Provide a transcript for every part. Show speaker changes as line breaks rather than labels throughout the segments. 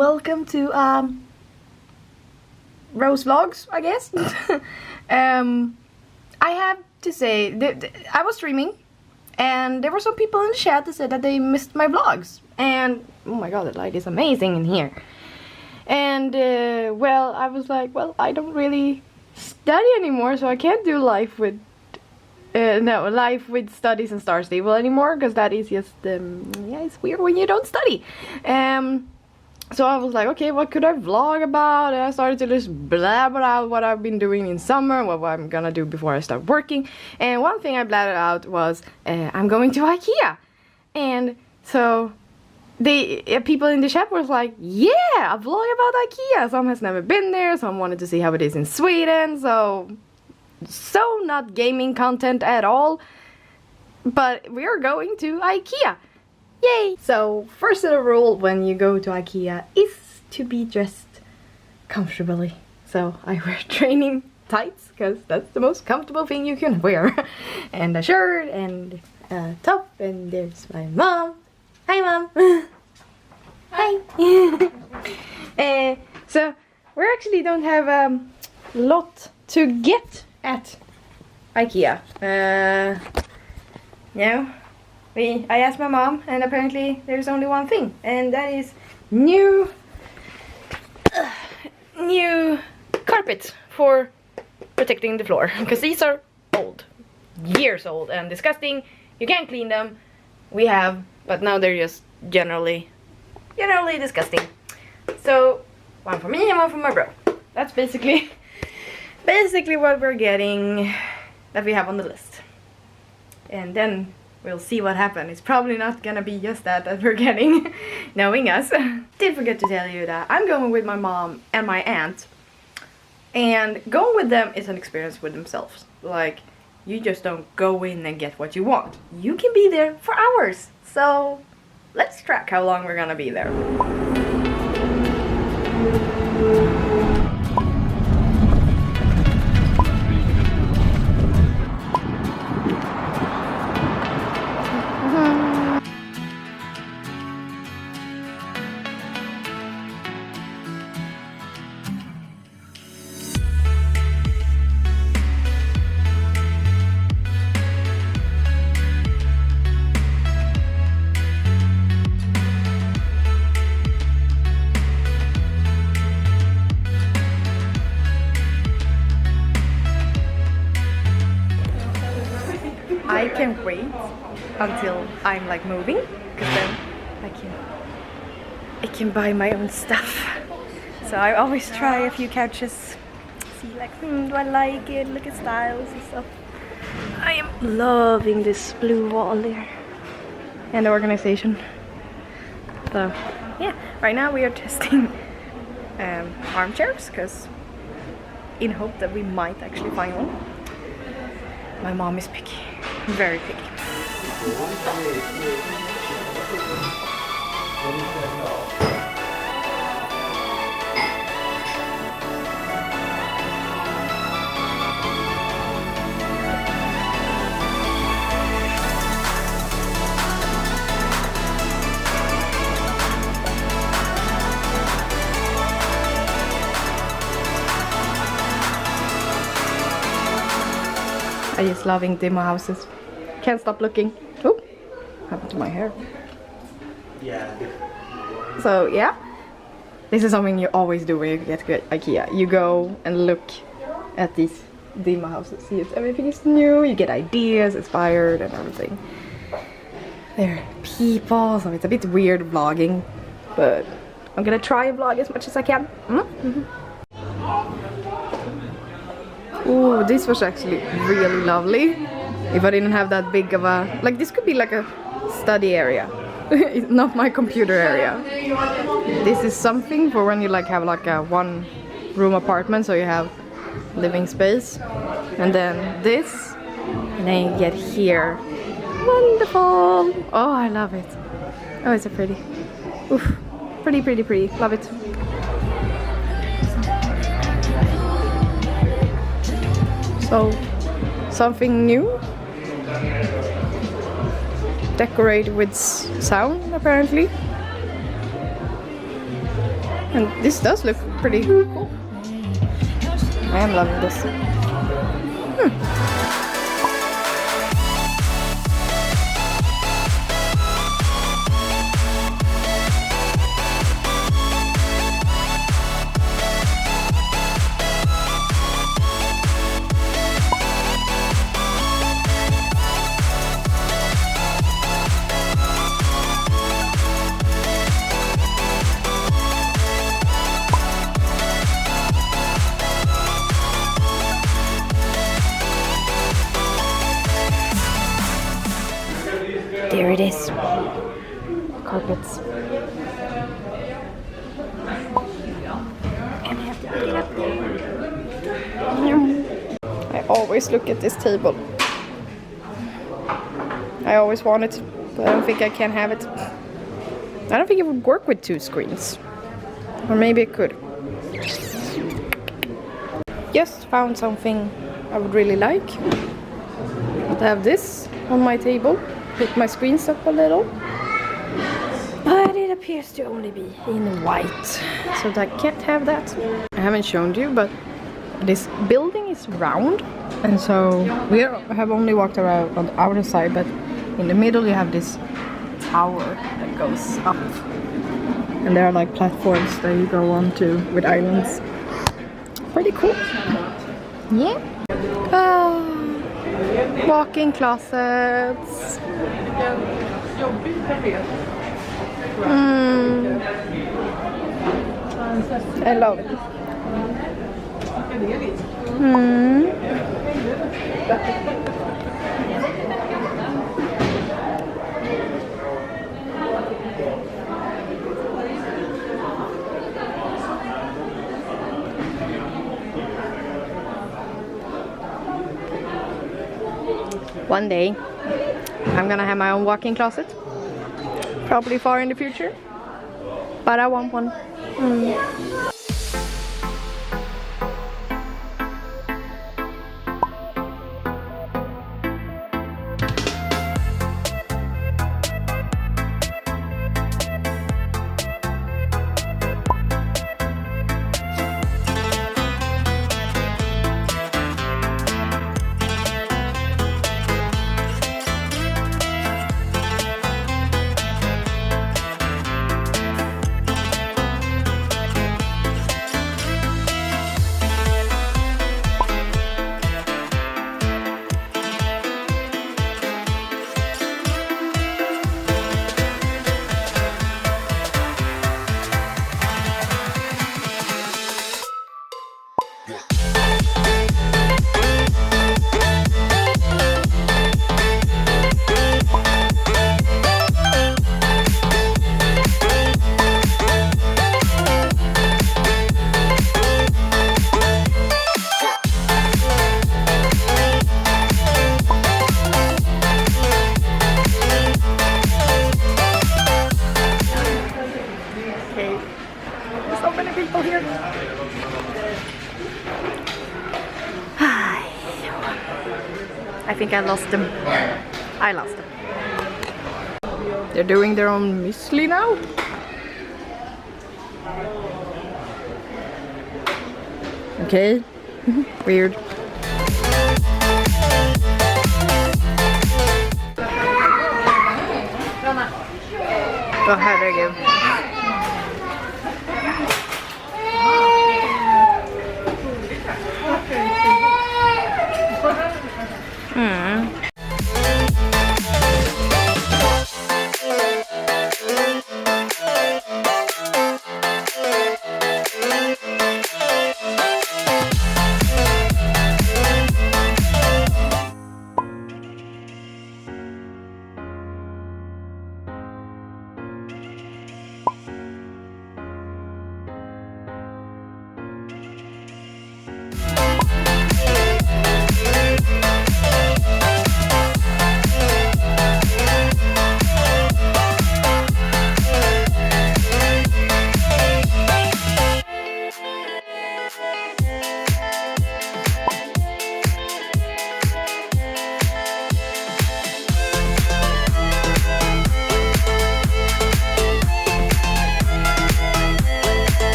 welcome to Rose Vlogs, I guess. I have to say that I was streaming and there were some people in the chat that said that they missed my vlogs, and oh my god, the light is amazing in here. And well, I was like, well, I don't really study anymore, so I can't do life with life with studies and Star Stable anymore, because that is just yeah, it's weird when you don't study. So I was like, okay, what could I vlog about? And I started to just blabber out what I've been doing in summer, what I'm gonna do before I start working. And one thing I blabbered out was I'm going to IKEA. And so the people in the chat was like, yeah, a vlog about IKEA. Some has never been there, some wanted to see how it is in Sweden. So not gaming content at all, but we are going to IKEA. Yay! So first of the rule when you go to IKEA is to be dressed comfortably. So I wear training tights because that's the most comfortable thing you can wear. And a shirt and a top, and there's my mom. Hi mom! Hi! So we actually don't have a lot to get at IKEA. No. I asked my mom, and apparently there's only one thing, and that is new carpets for protecting the floor, because these are old, years old and disgusting. You can't clean them. We have, but now they're just generally disgusting. So one for me and one for my bro. That's basically what we're getting, that we have on the list. And then we'll see what happens. It's probably not gonna be just that we're getting, knowing us. Did forget to tell you that I'm going with my mom and my aunt. And going with them is an experience with themselves. Like, you just don't go in and get what you want. You can be there for hours. So let's track how long we're gonna be there. I can't wait until I'm like moving, because then I can buy my own stuff. So I always try a few couches, see like, do I like it, look at styles and stuff. I am loving this blue wall there and the organization. So yeah, right now we are testing armchairs, because in hope that we might actually find one. My mom is picky, very picky. I just loving demo houses. Can't stop looking. Oh, what happened to my hair? Yeah. So yeah, this is something you always do when you get to IKEA. You go and look at these demo houses. See if everything is new. You get ideas, inspired, and everything. There are people, so it's a bit weird vlogging, but I'm gonna try and vlog as much as I can. Oh, this was actually really lovely. If I didn't have that big of a... Like, this could be like a study area. It's not my computer area. This is something for when you like have like a one-room apartment, so you have living space. And then this. And then you get here. Wonderful! Oh, I love it. Oh, it's so pretty. Oof. Pretty, pretty, pretty. Love it. So, something new. Decorate with sound, apparently. And this does look pretty cool. I am loving this. There it is. Carpets. And I have to pick it up. I always look at this table. I always want it, but I don't think I can have it. I don't think it would work with 2 screens. Or maybe it could. Just found something I would really like. To have this on my table. Put my screens up a little, but it appears to only be in white, so I can't have that. I haven't shown you, but this building is round, and so we have only walked around on the outer side, but in the middle you have this tower that goes up, and there are like platforms that you go on to with islands. Pretty cool. Yeah. Walk-in closets. I love it. One day I'm gonna have my own walk-in closet, probably far in the future, but I want one. I think I lost them. I lost them. They're doing their own muesli now. Okay. Weird. Åh, herregud.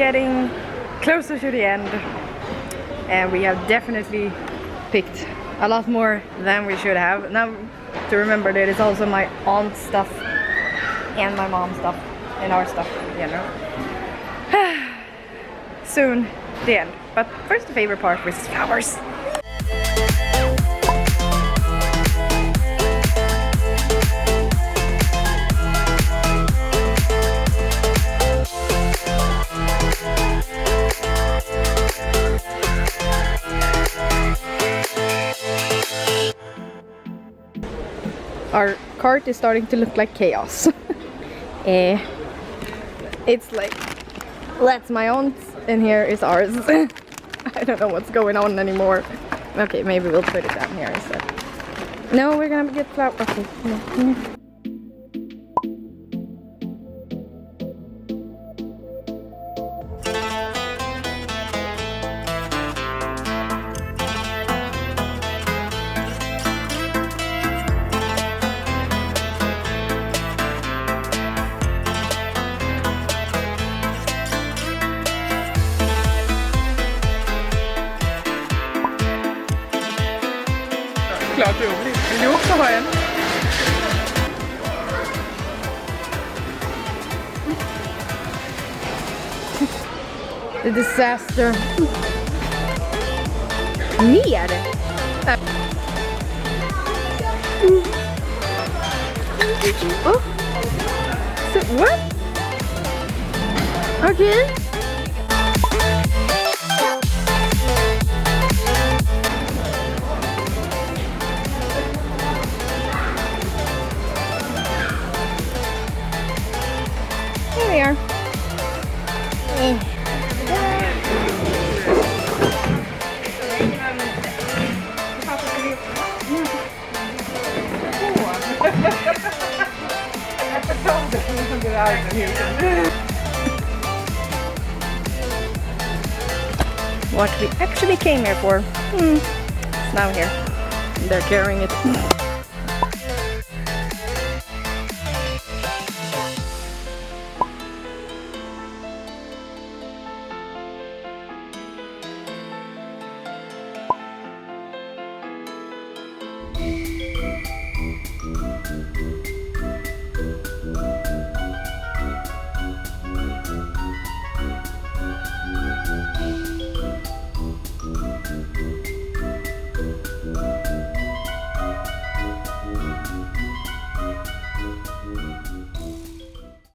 getting closer to the end, and we have definitely picked a lot more than we should have. Now to remember that it's also my aunt's stuff and my mom's stuff and our stuff, you know. Soon the end, but first the favorite part, which is flowers. Our cart is starting to look like chaos. It's like, that's my aunt's and here is ours. I don't know what's going on anymore. Okay, maybe we'll put it down here instead. No, we're gonna get flour. Okay, no.
Klart roligt. Vill du också ha en?
The disaster. Mer? Oh. So, what? Okay. Here we are. What we actually came here for. It's now here. They're carrying it.